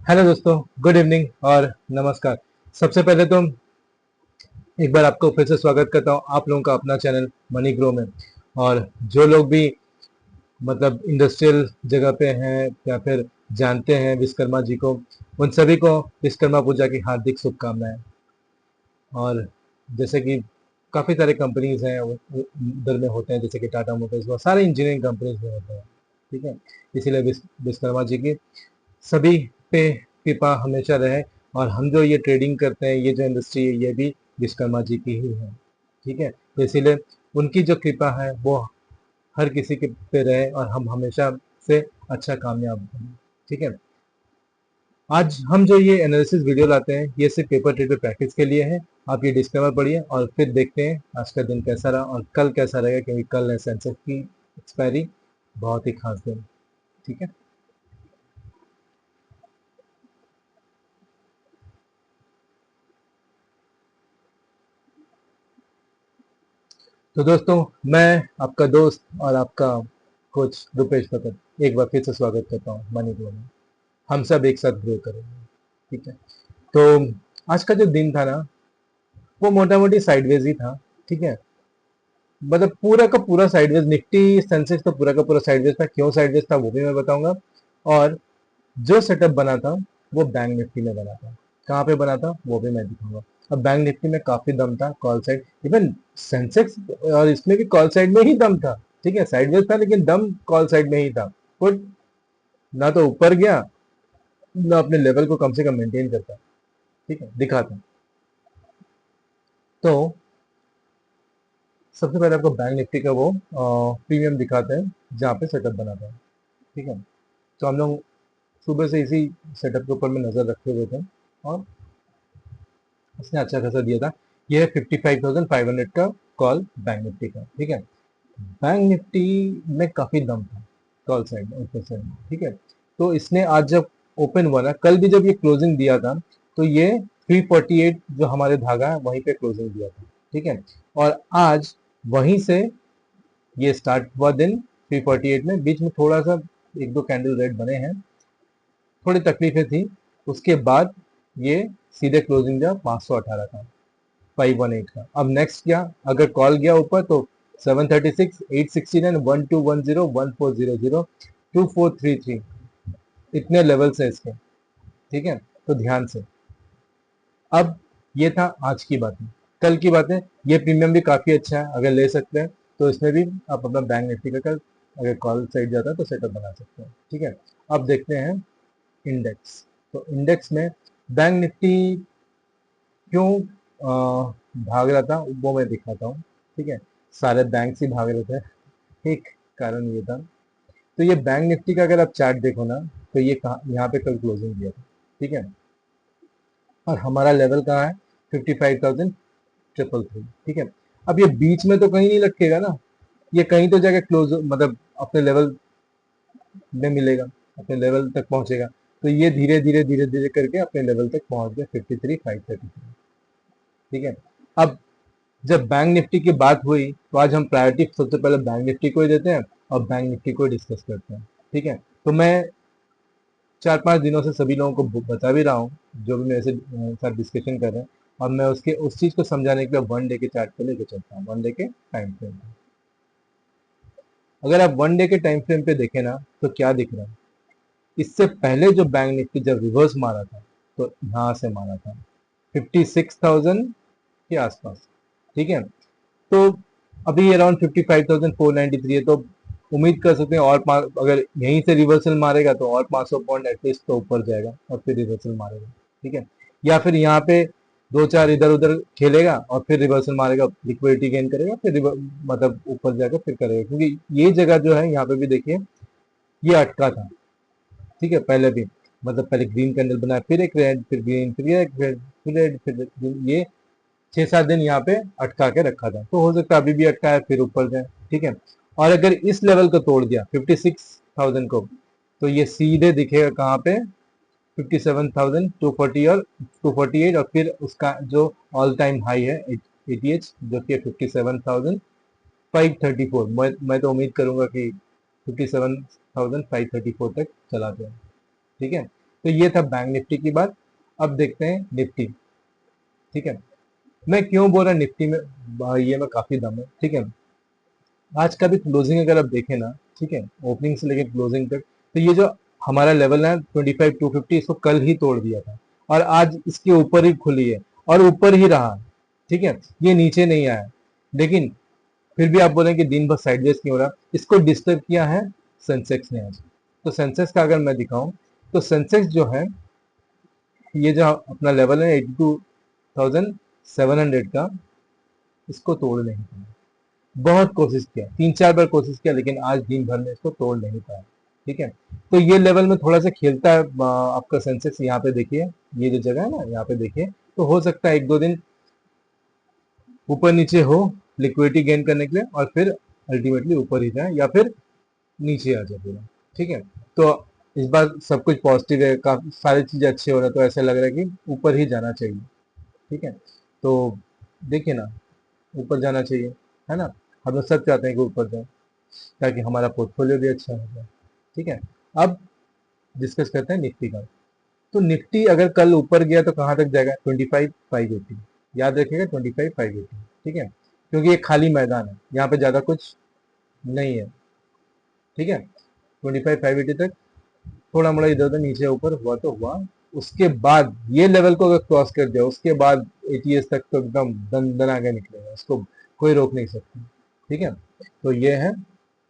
Hello दोस्तों, good evening और नमस्कार। सबसे पहले तो एक बार आपको फिर से स्वागत करता हूँ आप लोगों का अपना चैनल मनी ग्रो में। और जो लोग भी मतलब इंडस्ट्रियल जगह पे हैं या फिर जानते हैं विश्वकर्मा जी को, उन सभी को विश्वकर्मा पूजा की हार्दिक शुभकामनाएं। और जैसे कि काफ़ी सारे कंपनीज हैं उधर में होते हैं, जैसे कि टाटा मोटर्स, वो सारे इंजीनियरिंग कंपनीज में होते हैं। ठीक है, इसीलिए विश्वकर्मा जी की सभी पे कृपा हमेशा रहे। और हम जो ये ट्रेडिंग करते हैं, ये जो इंडस्ट्री है, ये भी विश्वकर्मा जी की ही है। ठीक है, तो इसीलिए उनकी जो कृपा है वो हर किसी के पे रहे और हम हमेशा से अच्छा कामयाब बने। ठीक है, आज हम जो ये एनालिसिस वीडियो लाते हैं, ये सिर्फ पेपर ट्रेड पे प्रैक्टिस के लिए है। आप ये डिस्क्लेमर पढ़िए और फिर देखते हैं आज का दिन कैसा रहा और कल कैसा रहेगा, क्योंकि कल है सेंसेक्स की एक्सपायरी, बहुत ही खास दिन। ठीक है, तो दोस्तों, मैं आपका दोस्त और आपका कोच रुपेश भगत एक बार फिर से स्वागत करता हूँ मनी ग्रो में। हम सब एक साथ ग्रो करेंगे। ठीक है, तो आज का जो दिन था ना, वो मोटा मोटी साइडवेज ही था। ठीक है, मतलब पूरा का पूरा साइडवेज, निफ्टी सेंसेक्स तो पूरा का पूरा साइडवेज था। क्यों साइडवेज था वो भी मैं बताऊंगा। और जो सेटअप बना था वो बैंक निफ्टी में बना था। कहाँ पे बना था वो भी मैं दिखाऊंगा। अब बैंक निफ्टी में काफी दम था, कॉल साइड, इवन सेंसेक्स और इसमें भी कॉल साइड में ही दम था। ठीक है, साइडवेज था लेकिन दम कॉल साइड में ही था। पुट ना तो ऊपर गया, ना अपने लेवल को कम से कम मेंटेन करता। ठीक है, दिखाता। तो सबसे पहले आपको बैंक निफ्टी का वो प्रीमियम दिखाते हैं जहाँ पे सेटअप बना था। ठीक है, तो हम लोग सुबह से इसी सेटअप के ऊपर में नजर रखे हुए थे और उसने अच्छा खासा दिया था। ये है 55,500 का कॉल बैंक निफ्टी का। ठीक है, बैंक निफ्टी में काफी दम था कॉल साइड में, ऊपर साइड में। ठीक है, तो इसने आज जब ओपन हुआ ना, कल भी जब ये क्लोजिंग दिया था, तो ये 348 जो हमारे धागा है वहीं पे क्लोजिंग दिया था। ठीक है, और आज वहीं से ये स्टार्ट हुआ दिन 348 में। बीच में थोड़ा सा एक दो कैंडल रेड बने हैं, थोड़ी तकलीफें थी। उसके बाद ये सीधे क्लोजिंग दिया 518 का, 518 का। अब नेक्स्ट क्या, अगर कॉल गया ऊपर तो 736, 869, 1210, 1400, 2433, इतने लेवल्स है इसके। ठीक है, तो ध्यान से। अब ये था आज की बातें। कल की बातें, ये प्रीमियम भी काफी अच्छा है, अगर ले सकते हैं तो इसमें भी आप अपना बैंक निफ्टी का कल अगर कॉल साइड जाता है तो सेटअप बना सकते हैं। ठीक है, अब देखते हैं इंडेक्स। तो इंडेक्स में बैंक निफ्टी क्यों भाग रहा था वो मैं दिखाता हूँ। ठीक है, सारे बैंक ही भाग रहे थे, एक कारण ये था। तो ये बैंक निफ्टी का अगर आप चार्ट देखो ना, तो ये कहाँ, यहाँ पे कल क्लोजिंग दिया था। ठीक है, और हमारा लेवल कहाँ है, 55,333। ठीक है, अब ये बीच में तो कहीं नहीं लटकेगा ना, ये कहीं तो जाकर क्लोज मतलब अपने लेवल में मिलेगा, अपने लेवल तक पहुंचेगा। तो ये धीरे धीरे धीरे धीरे करके अपने लेवल तक पहुंच गया 53,533। ठीक है, अब जब बैंक निफ्टी की बात हुई तो आज हम प्रायोरिटी सबसे पहले बैंक निफ्टी को ही देते हैं और बैंक निफ्टी को ही डिस्कस करते हैं। ठीक है, तो मैं 4-5 दिनों से सभी लोगों को बता भी रहा हूँ, जो भी मेरे से साथ डिस्कशन कर रहे हैं। और मैं उसके उस चीज को समझाने के लिए वन डे के चार्ट पे लेके चलता हूँ, वन डे के टाइम फ्रेम पे। अगर आप वन डे के टाइम फ्रेम पे देखें ना, तो क्या दिख रहा है, इससे पहले जो बैंक निफ्टी जब रिवर्स मारा था, तो यहाँ से मारा था 56,000 के आसपास। ठीक है, तो अभी अराउंड 55,493 है। तो उम्मीद कर सकते हैं और अगर यहीं से रिवर्सल मारेगा तो और 500 पॉइंट एटलीस्ट तो ऊपर जाएगा और फिर रिवर्सल मारेगा। ठीक है, या फिर यहाँ पे दो चार इधर उधर खेलेगा और फिर रिवर्सल मारेगा, लिक्विडिटी गेन करेगा, फिर मतलब ऊपर जाकर फिर करेगा। क्योंकि ये जगह जो है यहाँ पे भी देखिए, ये अटका था। ठीक है, पहले भी मतलब पहले ग्रीन कैंडल बनाया, फिर एक रेड, फिर ग्रीन, फिर एक रेड, फिर रेड, फिर green, ये 6-7 दिन यहाँ पे अटका के रखा था। तो हो सकता है अभी भी अटका है, फिर ऊपर जाए। ठीक है, और अगर इस लेवल को तोड़ दिया 56,000 को, तो ये सीधे दिखेगा कहाँ पे, 57,240 और 248, और फिर उसका जो ऑल टाइम हाई है एटीएच, जो कि 57,534। मैं तो उम्मीद करूंगा कि 57,534 तक चला जाए। ठीक है, तो ये था बैंक निफ्टी की बात। अब देखते हैं निफ्टी। ठीक है, मैं क्यों बोल रहा निफ्टी में ये में काफी दम है। ठीक है, आज का भी क्लोजिंग अगर आप देखें ना, ठीक है, ओपनिंग से लेकर क्लोजिंग तक, तो ये जो हमारा लेवल है 25,250, इसको कल ही तोड़ दिया था और आज इसके ऊपर ही खुली है और ऊपर ही रहा। ठीक है, ये नीचे नहीं आया, लेकिन फिर भी आप बोलें कि दिन भर साइडवेज क्यों हो रहा, इसको डिस्टर्ब किया है सेंसेक्स ने आज। तो सेंसेक्स का अगर मैं दिखाऊं, तो सेंसेक्स जो है, ये जो अपना लेवल है 82,700 का, इसको तोड़ नहीं पाया। बहुत कोशिश किया, 3-4 बार कोशिश किया, लेकिन आज दिन भर में इसको तोड़ नहीं पाया। ठीक है, तो ये लेवल में थोड़ा सा खेलता है आपका सेंसेक्स। यहाँ पे देखिए, ये जो जगह है ना, यहाँ पे देखिए, तो हो सकता है 1-2 दिन ऊपर नीचे हो लिक्विडिटी गेन करने के लिए, और फिर अल्टीमेटली ऊपर ही जाए या फिर नीचे आ जाए पूरा। ठीक है, तो इस बार सब कुछ पॉजिटिव है, काफी सारी चीजें अच्छी हो रहा है, तो ऐसा लग रहा है कि ऊपर ही जाना चाहिए। ठीक है, तो देखिए ना, ऊपर जाना चाहिए, है ना। हम लोग सब चाहते हैं कि ऊपर जाए, ताकि हमारा पोर्टफोलियो भी अच्छा हो जाए। ठीक है, अब डिस्कस करते हैं निफ्टी का। तो निफ्टी अगर कल ऊपर गया तो कहाँ तक जाएगा? 25,580। याद रखिएगा, 25,580। ठीक है, क्योंकि ये खाली मैदान है, यहाँ पे ज्यादा कुछ नहीं है। ठीक है, 25,580 तक थोड़ा मोड़ा इधर उधर नीचे ऊपर हुआ तो हुआ। उसके बाद ये लेवल को अगर क्रॉस कर दिया, उसके बाद एटीएस तक तो एकदम दन आगे निकलेगा, उसको कोई रोक नहीं सकता। ठीक है, तो ये है,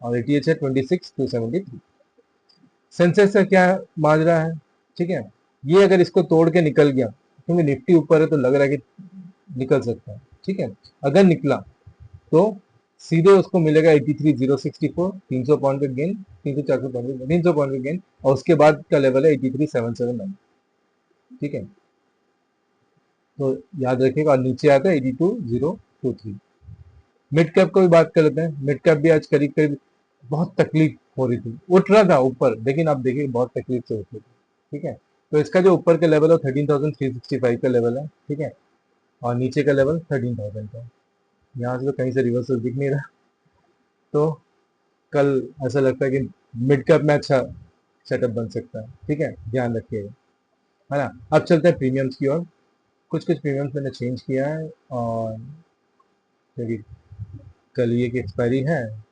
और एटीएच है 26,273। सेंसेक्स का क्या माजरा है? ठीक है, ये अगर इसको तोड़ के निकल गया, क्योंकि निफ्टी ऊपर है तो लग रहा है कि निकल सकता है। ठीक है, अगर निकला तो सीधे उसको मिलेगा 83,064, 300 पॉइंट का गेन, 300-400 पॉइंट, 300 पॉइंट का गेन, और उसके बाद का लेवल है 83,779। ठीक है, तो याद रखिएगा, और नीचे आता है 82,023। मिड कैप को भी बात कर लेते हैं। मिड कैप भी आज करीब करीब बहुत तकलीफ हो रही थी, उठ रहा था ऊपर, लेकिन आप देखिए बहुत तकलीफ से उठ रही थी। ठीक है, तो इसका जो ऊपर का लेवल है 13,365 का लेवल है। ठीक है, और नीचे का लेवल 13,000 का है। यहाँ से तो कहीं से रिवर्सल दिख नहीं रहा, तो कल ऐसा लगता है कि मिड कैप में अच्छा सेटअप बन सकता है। ठीक है, ध्यान रखिएगा, है ना। अब चलते हैं प्रीमियम्स की ओर। कुछ कुछ प्रीमियम्स मैंने चेंज किया है, और क्योंकि कल ये की एक्सपायरी है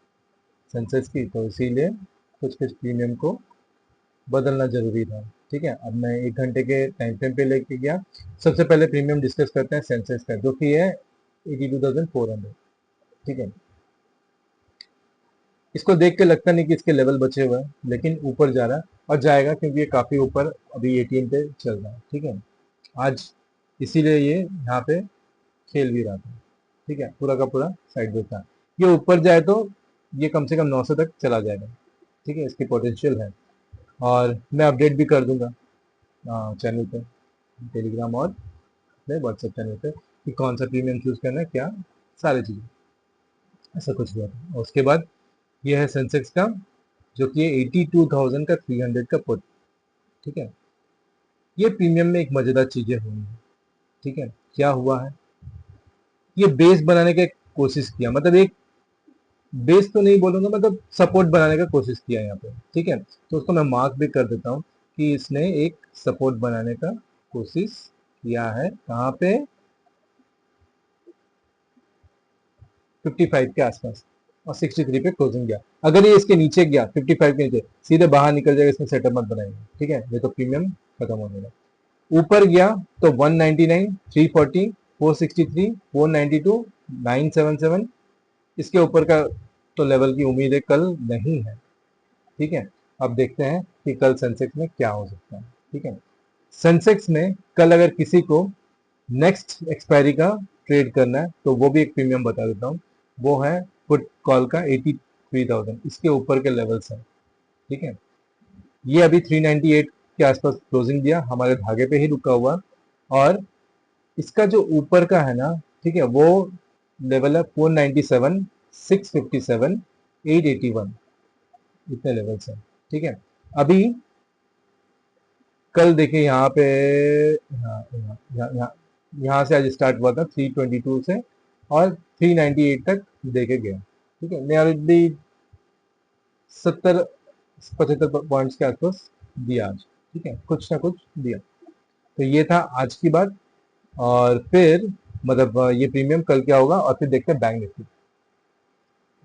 सेंसेस की, तो इसीलिए कुछ कुछ प्रीमियम को बदलना जरूरी था। ठीक है, अब मैं 1 घंटे के टाइम फ्रेम पे लेके गया। सबसे पहले प्रीमियम डिस्कस करते हैं सेंसेस का, जो कि है 82,400। ठीक है, इसको देख के लगता नहीं कि इसके लेवल बचे हुए हैं, लेकिन ऊपर जा रहा है और जाएगा, क्योंकि ये काफी ऊपर अभी एटीएम पे चल रहा है। ठीक है, आज इसीलिए ये यहाँ पे खेल भी रहा था। ठीक है, पूरा का पूरा साइड में था। ये ऊपर जाए तो ये कम से कम 900 तक चला जाएगा। ठीक है, इसकी पोटेंशियल है, और मैं अपडेट भी कर दूंगा चैनल पे, टेलीग्राम और व्हाट्सएप चैनल पे, कि कौन सा प्रीमियम चूज करना है, क्या सारी चीजें, ऐसा कुछ हुआ था। और उसके बाद ये है सेंसेक्स का, जो कि 82,300 का पुट। ठीक है, ये प्रीमियम में एक मजेदार चीजें हुई हैं। ठीक है, क्या हुआ है, ये बेस बनाने की कोशिश किया, मतलब एक बेस तो नहीं बोलूंगा, मतलब सपोर्ट बनाने का कोशिश किया यहाँ पे। ठीक है, तो उसको मैं मार्क भी कर देता हूँ कि इसने एक सपोर्ट बनाने का कोशिश किया है। कहाँ पे? 55 के आसपास, और 63 पे क्लोजिंग गया। अगर ये इसके नीचे गया 55 के नीचे, सीधे बाहर निकल जाएगा, इसमें सेटअप मत बनाएंगे। ठीक है, ये तो प्रीमियम खत्म होने लगा। ऊपर गया तो 199, 340, 463, 492, 977, इसके ऊपर का तो लेवल की उम्मीद है कल नहीं है। ठीक है, अब देखते हैं कि कल सेंसेक्स में क्या हो सकता है। ठीक है, सेंसेक्स में कल अगर किसी को नेक्स्ट एक्सपायरी का ट्रेड करना है, तो वो भी एक प्रीमियम बता देता हूँ। वो है पुट कॉल का 83,000, इसके ऊपर के लेवल्स हैं। ठीक है, ये अभी 398 के आसपास क्लोजिंग दिया, हमारे धागे पे ही रुका हुआ, और इसका जो ऊपर का है ना, ठीक है, वो लेवल है 497, 657, 881, इतने लेवल्स हैं। ठीक है, अभी कल देखिए यहाँ पे, यहाँ से आज स्टार्ट हुआ था 322 से, और 398 तक देके गया। ठीक है, नियरली 70-75 पॉइंट्स के आसपास दिया आज। ठीक है, कुछ ना कुछ दिया। तो ये था आज की बात। और फिर मतलब ये प्रीमियम कल क्या होगा, और फिर देखते हैं बैंक निफ्टी।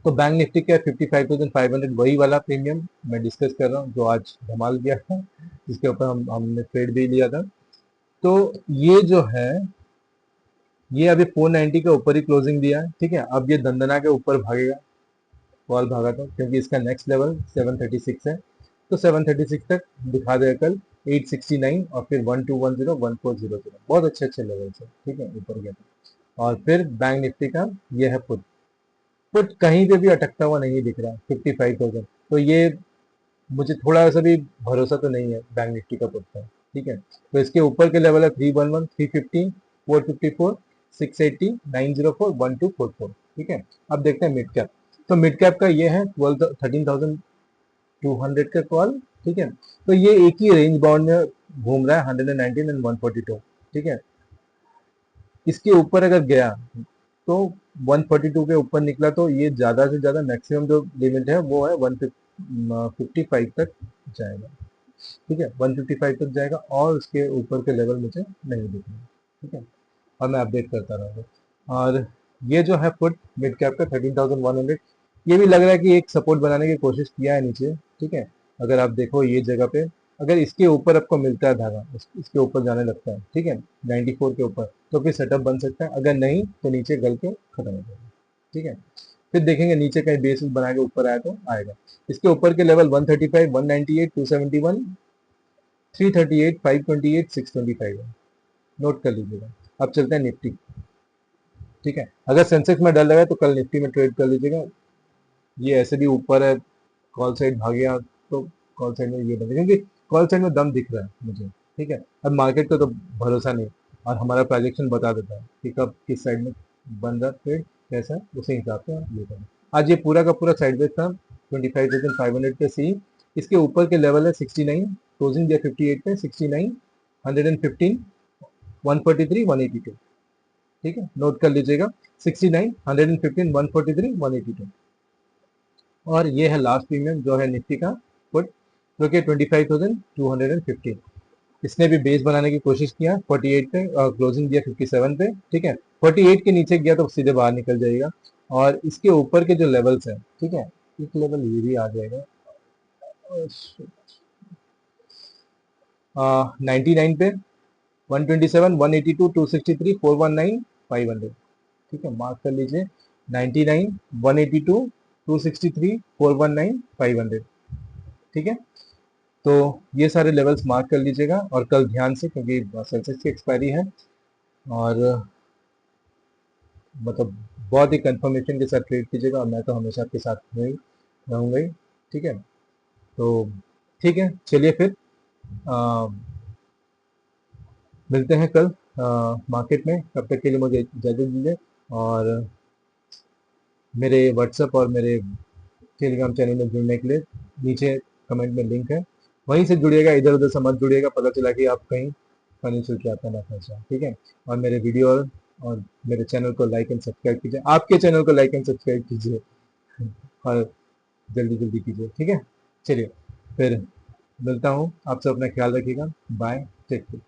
तो बैंक निफ्टी क्या 55,500, वही वाला प्रीमियम मैं डिस्कस कर रहा हूँ जो आज धमाल गया था, जिसके ऊपर हमने ट्रेड भी लिया था। तो ये जो है, ये अभी 490 के ऊपर ही क्लोजिंग दिया है। ठीक है, अब ये दंदना के ऊपर भागेगा, कॉल भागा था, क्योंकि इसका नेक्स्ट लेवल 736 है। तो 736 तक दिखा देगा कल, 869, और फिर 1210, 1400, बहुत अच्छे अच्छे लेवल है। ठीक है, ऊपर गया था। और फिर बैंक निफ्टी का ये है पुट। पुट कहीं पे भी अटकता हुआ नहीं दिख रहा, 55,000। तो ये मुझे थोड़ा सा भी भरोसा तो नहीं है बैंक निफ्टी का पुट का। ठीक है, तो इसके ऊपर के लेवल है 311, 350, 454, 680, 904, 1244। ठीक है, अब देखते हैं मिड कैप। तो मिड कैप का ये है 13,200 का कॉल। ठीक है, तो ये एक ही रेंज बाउंड में घूम रहा है, 119 एंड 142। ठीक है, इसके ऊपर अगर गया तो 142 के ऊपर निकला तो ये ज्यादा से ज्यादा मैक्सिमम जो लिमिट है वो है 155 तक जाएगा। ठीक है, 155 तक जाएगा, और उसके ऊपर के लेवल मुझे नहीं दिख रहे। ठीक है, और मैं अपडेट करता रहूँगा। और ये जो है पुट मिड कैप का 13,100, ये भी लग रहा है कि एक सपोर्ट बनाने की कोशिश किया है नीचे। ठीक है, अगर आप देखो ये जगह पे, अगर इसके ऊपर आपको मिलता है धागा, इसके ऊपर जाने लगता है, ठीक है, 94 के ऊपर, तो फिर सेटअप बन सकता है। अगर नहीं तो नीचे गल के खत्म हो जाएगा। ठीक है, फिर देखेंगे नीचे कहीं बेस बना के ऊपर आया तो आएगा। इसके ऊपर के लेवल 135, 198, 271, 338, 528, 625 है, नोट कर लीजिएगा। अब चलते हैं निफ्टी। ठीक है, अगर सेंसेक्स में डर लगा तो कल निफ्टी में ट्रेड कर लीजिएगा। ये ऐसे भी ऊपर है, कॉल साइड भाग गया तो कॉल साइड में ये बने, क्योंकि कॉल साइड में दम दिख रहा है मुझे। ठीक है, अब मार्केट का तो भरोसा नहीं, और हमारा प्रोजेक्शन बता देता है कि कब किस साइड में बन रहा ट्रेड कैसा है, उसी हिसाब से हम ये करें। आज ये पूरा का पूरा साइडवेज था, 25,500 पे सी। इसके ऊपर के लेवल है 69, क्लोजिंग दिया 58 पे, 69, 115, 143, 182। ठीक है, नोट कर लीजिएगा, 69, 115, 143, 182। और ये है लास्ट प्रीमियम जो है निफ्टी का पुट, जो कि 25,250। इसने भी बेस बनाने की कोशिश किया 48 पे, और क्लोजिंग दिया 57 पे। ठीक है, 48 के नीचे गया तो सीधे बाहर निकल जाएगा। और इसके ऊपर के जो लेवल्स हैं, ठीक है, एक लेवल ये भी आ जाएगा 99 पे, 127, 182, 263, 419, 500। ठीक है, मार्क कर लीजिए, 99, 182, 263, 419, 500। ठीक है, तो ये सारे लेवल्स मार्क कर लीजिएगा, और कल ध्यान से, क्योंकि सेंसेक्स की एक्सपायरी है, और मतलब बहुत ही कंफर्मेशन के साथ ट्रेड कीजिएगा, और मैं तो हमेशा आपके साथ में ही रहूँगा ही। ठीक है, तो ठीक है, चलिए फिर अ, मिलते हैं कल मार्केट में। तब तक के लिए मुझे इजाज़त दीजिए, और मेरे व्हाट्सएप और मेरे टेलीग्राम चैनल में जुड़ने के लिए नीचे कमेंट में लिंक है, वहीं से जुड़िएगा, इधर उधर से मत जुड़िएगा, पता चला कि आप कहीं फाइनेंशियल ट्रैप में ना फंसा। ठीक है, और मेरे वीडियो और मेरे चैनल को लाइक एंड सब्सक्राइब कीजिए, आपके चैनल को लाइक एंड सब्सक्राइब कीजिए, और जल्दी जल्दी कीजिए। ठीक है, चलिए फिर मिलता हूँ, आप सब अपना ख्याल रखिएगा, बाय, टेक केयर।